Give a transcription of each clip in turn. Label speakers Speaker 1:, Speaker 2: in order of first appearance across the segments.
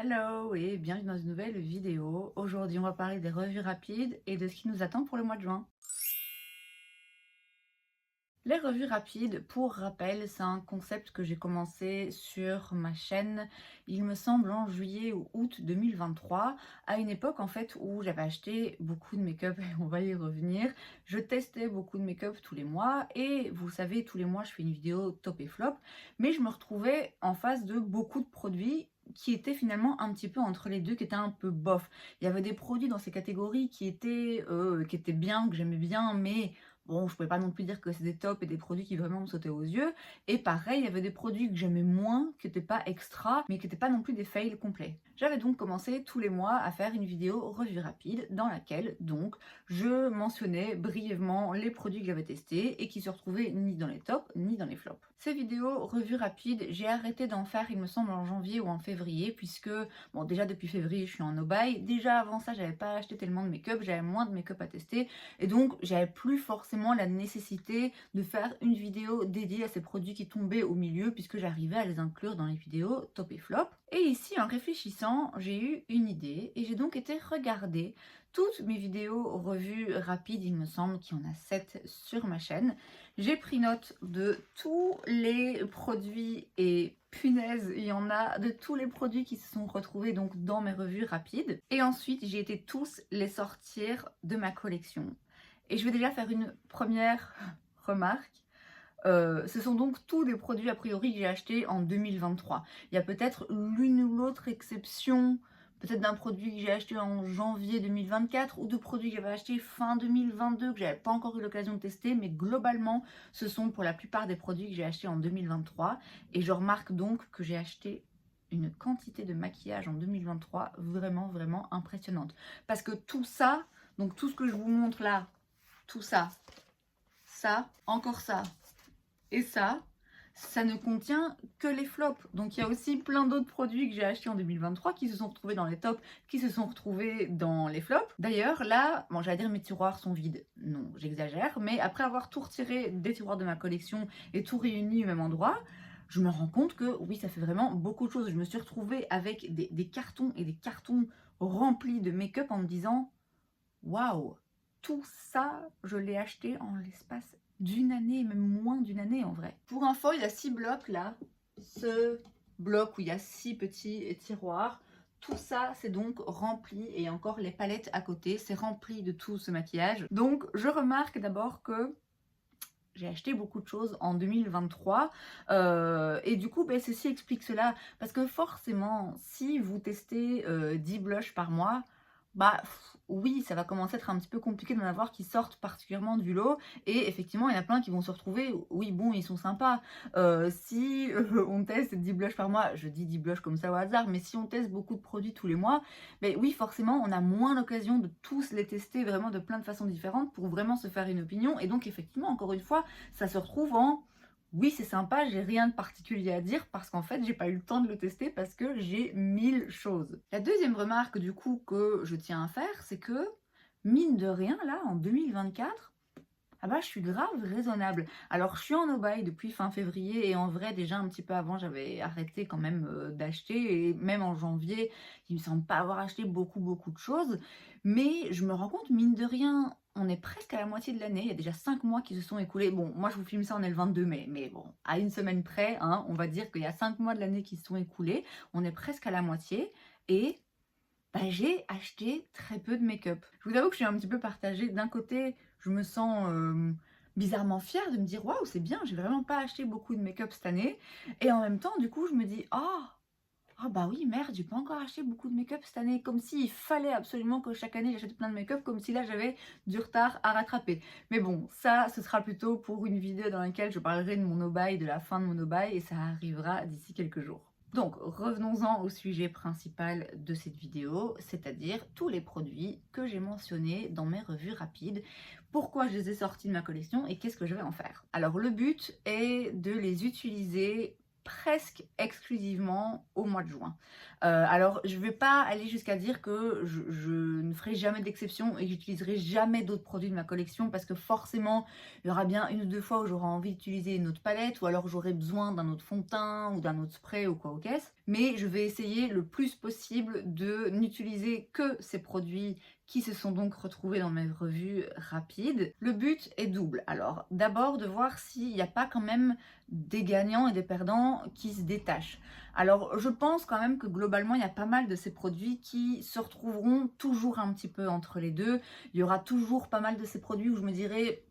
Speaker 1: Hello et bienvenue dans une nouvelle vidéo. Aujourd'hui, on va parler des revues rapides et de ce qui nous attend pour le mois de juin. Les revues rapides, pour rappel, c'est un concept que j'ai commencé sur ma chaîne, il me semble en juillet ou août 2023, à une époque en fait où j'avais acheté beaucoup de make-up et on va y revenir. Je testais beaucoup de make-up tous les mois et vous savez, tous les mois je fais une vidéo top et flop, mais je me retrouvais en face de beaucoup de produits qui étaient finalement un petit peu entre les deux, qui étaient un peu bof. Il y avait des produits dans ces catégories qui étaient bien, que j'aimais bien, mais bon, je pouvais pas non plus dire que c'était top et des produits qui vraiment me sautaient aux yeux. Et pareil, il y avait des produits que j'aimais moins, qui n'étaient pas extra, mais qui n'étaient pas non plus des fails complets. J'avais donc commencé tous les mois à faire une vidéo revue rapide dans laquelle donc je mentionnais brièvement les produits que j'avais testés et qui se retrouvaient ni dans les tops ni dans les flops. Ces vidéos revue rapide, j'ai arrêté d'en faire, il me semble, en janvier ou en février, puisque, bon, déjà depuis février, je suis en no-buy. Déjà avant ça, j'avais pas acheté tellement de make-up, j'avais moins de make-up à tester. Et donc, j'avais plus forcément la nécessité de faire une vidéo dédiée à ces produits qui tombaient au milieu, puisque j'arrivais à les inclure dans les vidéos top et flop. Et ici, en réfléchissant, j'ai eu une idée et j'ai donc été regarder toutes mes vidéos revues rapides, il me semble qu'il y en a 7 sur ma chaîne. J'ai pris note de tous les produits et punaise, il y en a de tous les produits qui se sont retrouvés donc dans mes revues rapides. Et ensuite, j'ai été tous les sortir de ma collection. Et je vais déjà faire une première remarque. Ce sont donc tous des produits a priori que j'ai achetés en 2023. Il y a peut-être l'une ou l'autre exception, peut-être d'un produit que j'ai acheté en janvier 2024 ou de produits que j'avais achetés fin 2022 que j'avais pas encore eu l'occasion de tester, mais globalement, ce sont pour la plupart des produits que j'ai achetés en 2023. Et je remarque donc que j'ai acheté une quantité de maquillage en 2023 vraiment, vraiment impressionnante. Parce que tout ça, donc tout ce que je vous montre là, tout ça, encore ça, et ça ne contient que les flops. Donc il y a aussi plein d'autres produits que j'ai achetés en 2023 qui se sont retrouvés dans les tops, qui se sont retrouvés dans les flops. D'ailleurs, là, bon, j'allais dire mes tiroirs sont vides. Non, j'exagère. Mais après avoir tout retiré des tiroirs de ma collection et tout réuni au même endroit, je me rends compte que oui, ça fait vraiment beaucoup de choses. Je me suis retrouvée avec des cartons et des cartons remplis de make-up en me disant waouh, tout ça, je l'ai acheté en l'espace d'une année, même moins d'une année en vrai. Pour info, il y a 6 blocs là. Ce bloc où il y a 6 petits tiroirs. Tout ça, c'est donc rempli, et encore les palettes à côté, c'est rempli de tout ce maquillage. Donc, je remarque d'abord que j'ai acheté beaucoup de choses en 2023 et du coup, ceci explique cela. Parce que forcément, si vous testez 10 blushs par mois, oui, ça va commencer à être un petit peu compliqué d'en avoir qui sortent particulièrement du lot. Et effectivement, il y en a plein qui vont se retrouver, oui, bon, ils sont sympas. Si on teste 10 blushs par mois, je dis 10 blushs comme ça au hasard, mais si on teste beaucoup de produits tous les mois, oui, forcément, on a moins l'occasion de tous les tester vraiment de plein de façons différentes pour vraiment se faire une opinion. Et donc, effectivement, encore une fois, ça se retrouve en oui, c'est sympa, j'ai rien de particulier à dire parce qu'en fait, j'ai pas eu le temps de le tester parce que j'ai 1000 choses. La deuxième remarque, du coup, que je tiens à faire, c'est que, mine de rien, là, en 2024, je suis grave raisonnable. Alors, je suis en no-buy depuis fin février et en vrai, déjà un petit peu avant, j'avais arrêté quand même d'acheter et même en janvier, il me semble pas avoir acheté beaucoup de choses. Mais je me rends compte, mine de rien, on est presque à la moitié de l'année. Il y a déjà 5 mois qui se sont écoulés. Bon, moi, je vous filme ça, on est le 22 mai. Mais bon, à une semaine près, hein, on va dire qu'il y a 5 mois de l'année qui se sont écoulés. On est presque à la moitié. Et j'ai acheté très peu de make-up. Je vous avoue que je suis un petit peu partagée. D'un côté, je me sens bizarrement fière de me dire waouh, c'est bien, j'ai vraiment pas acheté beaucoup de make-up cette année. Et en même temps, du coup, je me dis ah bah oui, merde, j'ai pas encore acheté beaucoup de make-up cette année. Comme s'il fallait absolument que chaque année j'achète plein de make-up, comme si là j'avais du retard à rattraper. Mais bon, ça, ce sera plutôt pour une vidéo dans laquelle je parlerai de mon no-buy, de la fin de mon no-buy, et ça arrivera d'ici quelques jours. Donc, revenons-en au sujet principal de cette vidéo, c'est-à-dire tous les produits que j'ai mentionnés dans mes revues rapides, pourquoi je les ai sortis de ma collection et qu'est-ce que je vais en faire. Alors, le but est de les utiliser presque exclusivement au mois de juin. Alors je ne vais pas aller jusqu'à dire que je ne ferai jamais d'exception et que j'utiliserai jamais d'autres produits de ma collection parce que forcément il y aura bien une ou deux fois où j'aurai envie d'utiliser une autre palette ou alors j'aurai besoin d'un autre fond de teint ou d'un autre spray ou quoi au caisse. Mais je vais essayer le plus possible de n'utiliser que ces produits qui se sont donc retrouvés dans mes revues rapides. Le but est double. Alors d'abord de voir s'il n'y a pas quand même des gagnants et des perdants qui se détachent. Alors je pense quand même que globalement il y a pas mal de ces produits qui se retrouveront toujours un petit peu entre les deux. Il y aura toujours pas mal de ces produits où je me dirais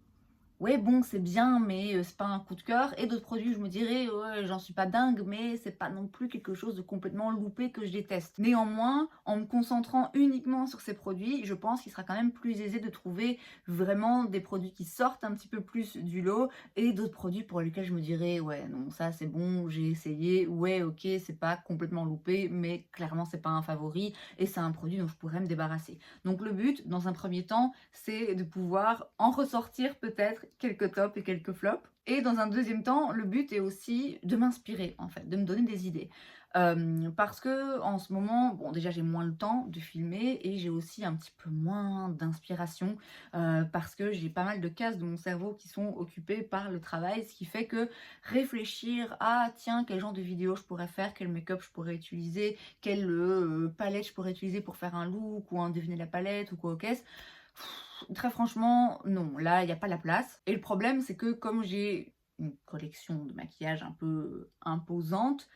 Speaker 1: ouais, bon, c'est bien, mais c'est pas un coup de cœur. Et d'autres produits, je me dirais, ouais, j'en suis pas dingue, mais c'est pas non plus quelque chose de complètement loupé que je déteste. Néanmoins, en me concentrant uniquement sur ces produits, je pense qu'il sera quand même plus aisé de trouver vraiment des produits qui sortent un petit peu plus du lot et d'autres produits pour lesquels je me dirais, ouais, non, ça c'est bon, j'ai essayé, ouais, ok, c'est pas complètement loupé, mais clairement c'est pas un favori et c'est un produit dont je pourrais me débarrasser. Donc le but, dans un premier temps, c'est de pouvoir en ressortir peut-être quelques tops et quelques flops. Et dans un deuxième temps, le but est aussi de m'inspirer, en fait, de me donner des idées. Parce que en ce moment, bon, déjà j'ai moins le temps de filmer et j'ai aussi un petit peu moins d'inspiration parce que j'ai pas mal de cases de mon cerveau qui sont occupées par le travail, ce qui fait que réfléchir à tiens, quel genre de vidéo je pourrais faire, quel make-up je pourrais utiliser, quelle palette je pourrais utiliser pour faire un look ou un deviner la palette ou quoi au caisse. Très franchement, non, là, il n'y a pas la place. Et le problème, c'est que comme j'ai une collection de maquillage un peu imposante,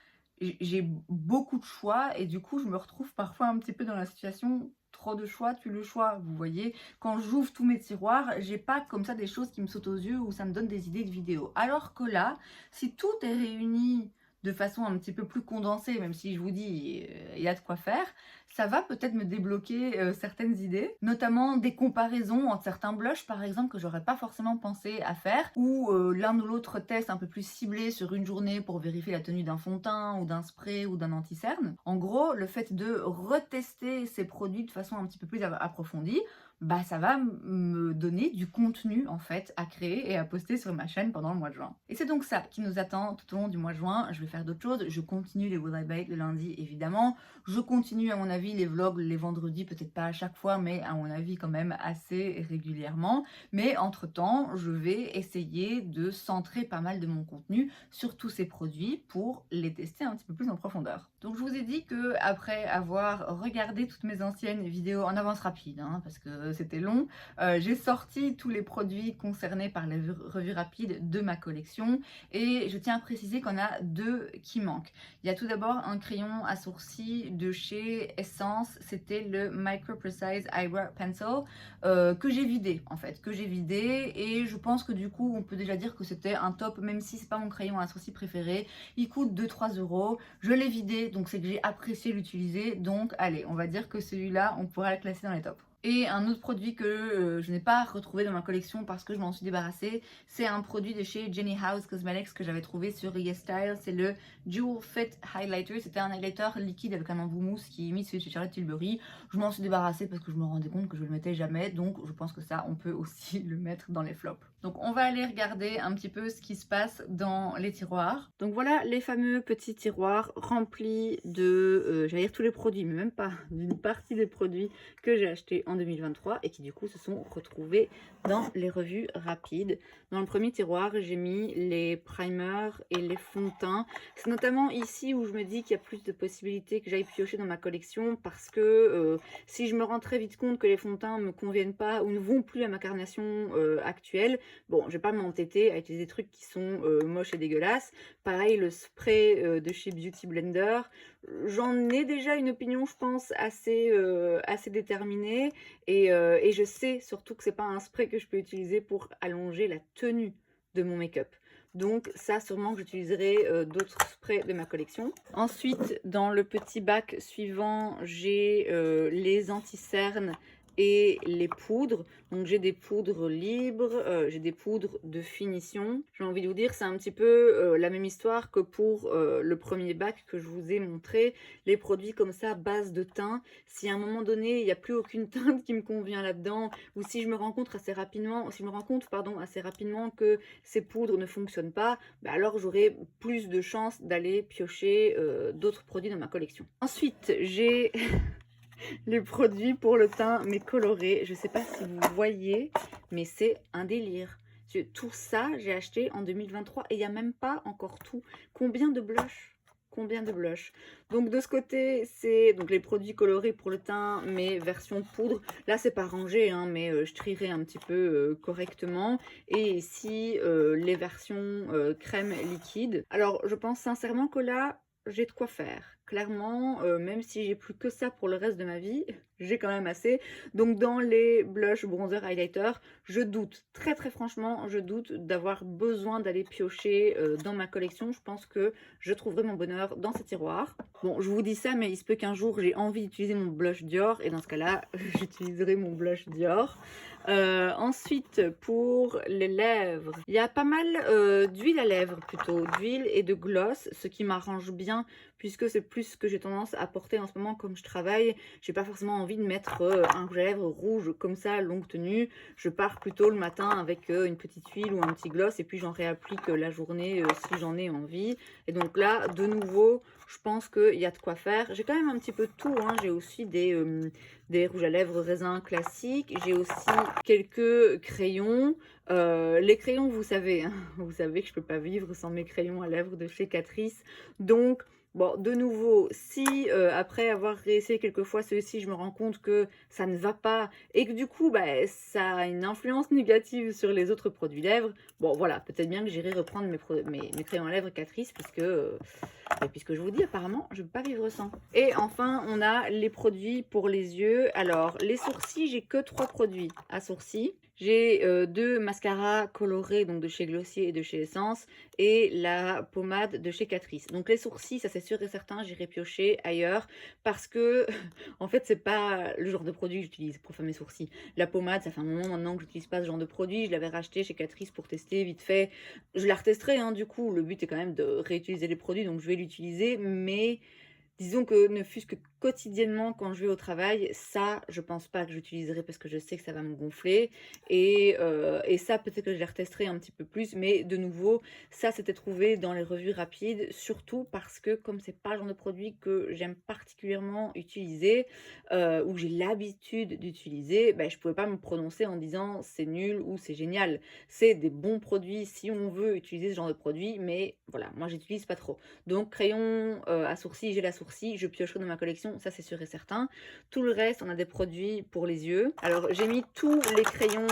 Speaker 1: j'ai beaucoup de choix et du coup, je me retrouve parfois un petit peu dans la situation trop de choix, tue le choix. Vous voyez, quand j'ouvre tous mes tiroirs, j'ai pas comme ça des choses qui me sautent aux yeux ou ça me donne des idées de vidéos. Alors que là, si tout est réuni de façon un petit peu plus condensée, même si je vous dis, il y a de quoi faire, ça va peut-être me débloquer certaines idées, notamment des comparaisons entre certains blushs par exemple que j'aurais pas forcément pensé à faire, ou l'un ou l'autre test un peu plus ciblé sur une journée pour vérifier la tenue d'un fond de teint ou d'un spray ou d'un anti-cerne. En gros, le fait de retester ces produits de façon un petit peu plus approfondie, bah ça va me donner du contenu en fait à créer et à poster sur ma chaîne pendant le mois de juin. Et c'est donc ça qui nous attend tout au long du mois de juin. Je vais faire d'autres choses, je continue les Will I Bake le lundi évidemment, je continue à mon avis les vlogs les vendredis, peut-être pas à chaque fois mais à mon avis quand même assez régulièrement. Mais entre temps je vais essayer de centrer pas mal de mon contenu sur tous ces produits pour les tester un petit peu plus en profondeur. Donc je vous ai dit que après avoir regardé toutes mes anciennes vidéos en avance rapide, hein, parce que c'était long, j'ai sorti tous les produits concernés par les revues rapides de ma collection et je tiens à préciser qu'on a deux qui manquent. Il y a tout d'abord un crayon à sourcils de chez Essence, c'était le Micro Precise Eyebrow Pencil que j'ai vidé en fait, et je pense que du coup on peut déjà dire que c'était un top même si c'est pas mon crayon à sourcils préféré. Il coûte 2-3 euros, je l'ai vidé donc c'est que j'ai apprécié l'utiliser, donc allez on va dire que celui-là on pourra le classer dans les tops. Et un autre produit que je n'ai pas retrouvé dans ma collection parce que je m'en suis débarrassée, c'est un produit de chez Jenny House Cosmetics que j'avais trouvé sur YesStyle. C'est le Jewel Fit Highlighter. C'était un highlighter liquide avec un embout mousse qui est mis sur Charlotte Tilbury. Je m'en suis débarrassée parce que je me rendais compte que je le mettais jamais. Donc je pense que ça, on peut aussi le mettre dans les flops. Donc on va aller regarder un petit peu ce qui se passe dans les tiroirs. Donc voilà les fameux petits tiroirs remplis de, j'allais dire tous les produits, mais même pas, d'une partie des produits que j'ai achetés en 2023 et qui du coup se sont retrouvés dans les revues rapides. Dans le premier tiroir, j'ai mis les primers et les fonds de teint. C'est notamment ici où je me dis qu'il y a plus de possibilités que j'aille piocher dans ma collection parce que si je me rends très vite compte que les fonds de teint ne me conviennent pas ou ne vont plus à ma carnation actuelle, bon, je vais pas m'entêter à utiliser des trucs qui sont moches et dégueulasses. Pareil, le spray de chez Beauty Blender. J'en ai déjà une opinion, je pense, assez déterminée. Et je sais surtout que c'est pas un spray que je peux utiliser pour allonger la tenue de mon make-up. Donc ça, sûrement que j'utiliserai d'autres sprays de ma collection. Ensuite, dans le petit bac suivant, j'ai les anti-cernes et les poudres. Donc j'ai des poudres libres, j'ai des poudres de finition. J'ai envie de vous dire, c'est un petit peu la même histoire que pour le premier bac que je vous ai montré. Les produits comme ça, base de teint, si à un moment donné, il n'y a plus aucune teinte qui me convient là-dedans, ou si je me rends compte assez rapidement, assez rapidement que ces poudres ne fonctionnent pas, bah alors j'aurai plus de chances d'aller piocher d'autres produits dans ma collection. Ensuite, j'ai les produits pour le teint, mais colorés. Je sais pas si vous voyez, mais c'est un délire. Tout ça, j'ai acheté en 2023 et il n'y a même pas encore tout. Combien de blushs? Combien de blushs? Donc de ce côté, c'est donc les produits colorés pour le teint, mais version poudre. Là, c'est pas rangé, hein, mais je trierai un petit peu correctement. Et ici, les versions crème liquide. Alors, je pense sincèrement que là, j'ai de quoi faire. Clairement, même si j'ai plus que ça pour le reste de ma vie, j'ai quand même assez. Donc dans les blush, bronzer, highlighter, je doute, très très franchement, je doute d'avoir besoin d'aller piocher dans ma collection. Je pense que je trouverai mon bonheur dans ces tiroirs. Bon, je vous dis ça, mais il se peut qu'un jour j'ai envie d'utiliser mon blush Dior, et dans ce cas-là, j'utiliserai mon blush Dior. Ensuite, pour les lèvres, il y a pas mal d'huile à lèvres plutôt, d'huile et de gloss, ce qui m'arrange bien puisque c'est plus ce que j'ai tendance à porter en ce moment comme je travaille. J'ai pas forcément envie de mettre un rouge à lèvres rouge comme ça, longue tenue. Je pars plutôt le matin avec une petite huile ou un petit gloss et puis j'en réapplique la journée si j'en ai envie. Et donc là, de nouveau, je pense qu'il y a de quoi faire. J'ai quand même un petit peu de tout, hein. J'ai aussi des rouges à lèvres raisin classiques. J'ai aussi quelques crayons. Les crayons, vous savez, hein, vous savez que je peux pas vivre sans mes crayons à lèvres de chez Catrice. Donc, bon, de nouveau, si après avoir réessayé quelques fois ceux-ci, je me rends compte que ça ne va pas et que du coup, bah, ça a une influence négative sur les autres produits lèvres, bon voilà, peut-être bien que j'irai reprendre mes crayons à lèvres Catrice puisque je vous dis, apparemment, je ne peux pas vivre sans. Et enfin, on a les produits pour les yeux. Alors, les sourcils, j'ai que 3 produits à sourcils. J'ai 2 mascaras colorés, donc de chez Glossier et de chez Essence, et la pommade de chez Catrice. Donc les sourcils, ça c'est sûr et certain, j'irai piocher ailleurs parce que en fait c'est pas le genre de produit que j'utilise pour faire mes sourcils. La pommade, ça fait un moment maintenant que j'utilise pas ce genre de produit. Je l'avais racheté chez Catrice pour tester vite fait. Je la retesterai, hein, du coup. Le but est quand même de réutiliser les produits, donc je vais l'utiliser, mais disons que ne fût-ce que quotidiennement quand je vais au travail, ça, je pense pas que j'utiliserai parce que je sais que ça va me gonfler. Et ça, peut-être que je les retesterai un petit peu plus. Mais de nouveau, ça, c'était trouvé dans les revues rapides, surtout parce que comme c'est pas le genre de produit que j'aime particulièrement utiliser, ou j'ai l'habitude d'utiliser, ben, je pouvais pas me prononcer en disant c'est nul ou c'est génial. C'est des bons produits si on veut utiliser ce genre de produit, mais voilà, moi j'utilise pas trop. Donc crayon à sourcils, j'ai la sourcil, je piocherai dans ma collection, ça c'est sûr et certain. Tout le reste, on a des produits pour les yeux. Alors j'ai mis tous les crayons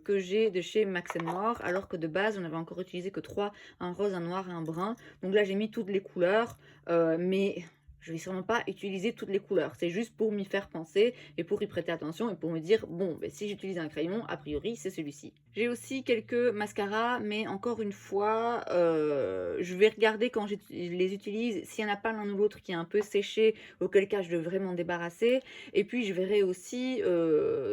Speaker 1: que j'ai de chez Max More, alors que de base on avait encore utilisé que 3, un rose, un noir et un brun. Donc là j'ai mis toutes les couleurs, mais je vais sûrement pas utiliser toutes les couleurs. C'est juste pour m'y faire penser et pour y prêter attention et pour me dire, bon, ben, si j'utilise un crayon, a priori, c'est celui-ci. J'ai aussi quelques mascaras, mais encore une fois, je vais regarder quand je les utilise, s'il n'y en a pas l'un ou l'autre qui est un peu séché, auquel cas je devrais m'en débarrasser. Et puis, je verrai aussi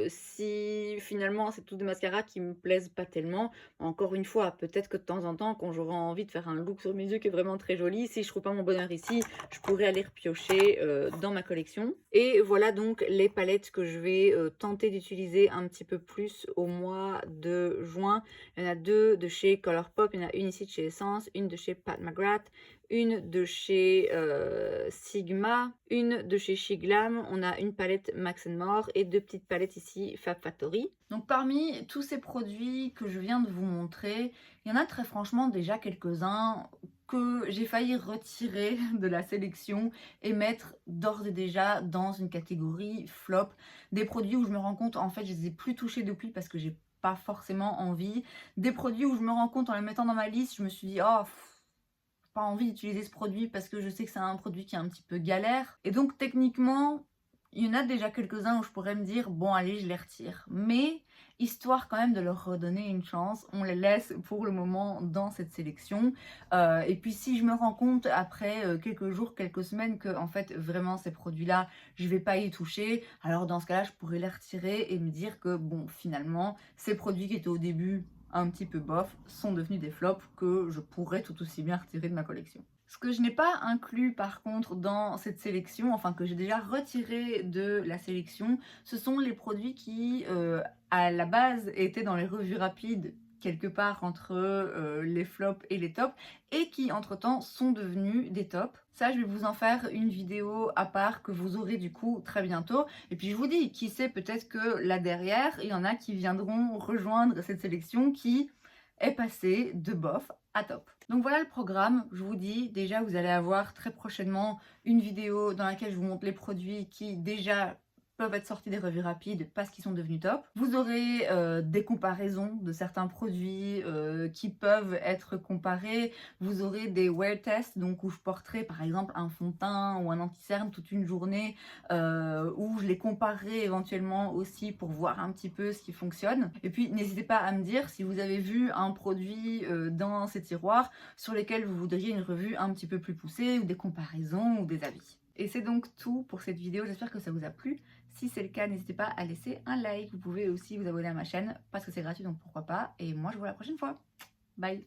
Speaker 1: si finalement, c'est tous des mascaras qui me plaisent pas tellement. Encore une fois, peut-être que de temps en temps, quand j'aurai envie de faire un look sur mes yeux qui est vraiment très joli, si je trouve pas mon bonheur ici, je pourrais aller piocher dans ma collection. Et voilà donc les palettes que je vais tenter d'utiliser un petit peu plus au mois de juin. Il y en a 2 de chez Colourpop, il y en a une ici de chez Essence, une de chez Pat McGrath, une de chez Sigma, une de chez She Glam. On a une palette Max More et 2 petites palettes ici Fab Factory. Donc parmi tous ces produits que je viens de vous montrer, il y en a très franchement déjà quelques-uns que j'ai failli retirer de la sélection et mettre d'ores et déjà dans une catégorie flop. Des produits où je me rends compte, en fait, je les ai plus touchés depuis parce que j'ai pas forcément envie. Des produits où je me rends compte en les mettant dans ma liste, je me suis dit, oh, pas envie d'utiliser ce produit parce que je sais que c'est un produit qui est un petit peu galère. Et donc techniquement, Il y en a déjà quelques-uns où je pourrais me dire, bon allez, je les retire. Mais, histoire quand même de leur redonner une chance, on les laisse pour le moment dans cette sélection. Et puis si je me rends compte après quelques jours, quelques semaines que en fait vraiment ces produits-là, je vais pas y toucher, alors dans ce cas-là, je pourrais les retirer et me dire que bon, finalement, ces produits qui étaient au début un petit peu bof sont devenus des flops que je pourrais tout aussi bien retirer de ma collection. Ce que je n'ai pas inclus par contre dans cette sélection, enfin que j'ai déjà retiré de la sélection, ce sont les produits qui à la base étaient dans les revues rapides quelque part entre les flops et les tops et qui entre-temps sont devenus des tops. Ça, je vais vous en faire une vidéo à part que vous aurez du coup très bientôt. Et puis je vous dis, qui sait, peut-être que là derrière, il y en a qui viendront rejoindre cette sélection qui est passée de bof à top. Donc voilà le programme, je vous dis, déjà vous allez avoir très prochainement une vidéo dans laquelle je vous montre les produits qui déjà peuvent être sortis des revues rapides parce qu'ils sont devenus top. Vous aurez des comparaisons de certains produits qui peuvent être comparés. Vous aurez des wear tests, donc où je porterai par exemple un fond de teint ou un anti-cerne toute une journée, où je les comparerai éventuellement aussi pour voir un petit peu ce qui fonctionne. Et puis n'hésitez pas à me dire si vous avez vu un produit dans ces tiroirs sur lesquels vous voudriez une revue un petit peu plus poussée ou des comparaisons ou des avis. Et c'est donc tout pour cette vidéo, j'espère que ça vous a plu. Si c'est le cas, n'hésitez pas à laisser un like. Vous pouvez aussi vous abonner à ma chaîne parce que c'est gratuit, donc pourquoi pas. Et moi, je vous vois la prochaine fois. Bye!